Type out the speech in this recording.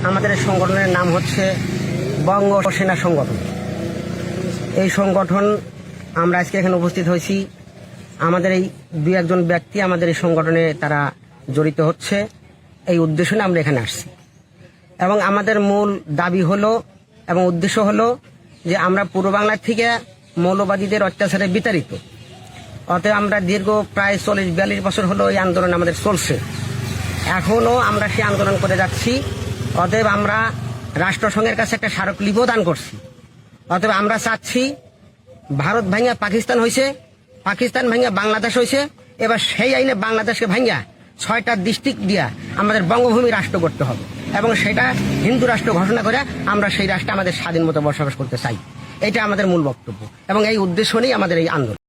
আমাদের এই সংগঠনের নাম হচ্ছে বঙ্গ সেনা সংগঠন। এই সংগঠন আমরা আজকে এখানে উপস্থিত হয়েছি। আমাদের এই দুই একজন ব্যক্তি আমাদের এই সংগঠনে তারা জড়িত হচ্ছে, এই উদ্দেশ্য নিয়ে আমরা এখানে আসছি। এবং আমাদের মূল দাবি হলো এবং উদ্দেশ্য হলো যে আমরা পূর্ব বাংলা থেকে মৌলবাদীদের অত্যাচারে বিতাড়িত। অতএব আমরা দীর্ঘ প্রায় 40-42 বছর হলো এই আন্দোলন আমাদের চলছে, এখনও আমরা সেই আন্দোলন করে যাচ্ছি। অতএব আমরা রাষ্ট্রসংঘের কাছে একটা স্মারকলিপিও দান করছি। অতএব আমরা চাচ্ছি, ভারত ভাঙিয়া পাকিস্তান হয়েছে, পাকিস্তান ভাঙিয়া বাংলাদেশ হয়েছে, এবার সেই আইনে বাংলাদেশকে ভাঙিয়া 6টা ডিস্ট্রিক্ট দিয়া আমাদের বঙ্গভূমি রাষ্ট্র করতে হবে এবং সেটা হিন্দু রাষ্ট্র ঘোষণা করে আমরা সেই রাষ্ট্রে আমাদের স্বাধীন মতো বসবাস করতে চাই। এটা আমাদের মূল বক্তব্য এবং এই উদ্দেশ্য নিয়েই আমাদের এই আন্দোলন।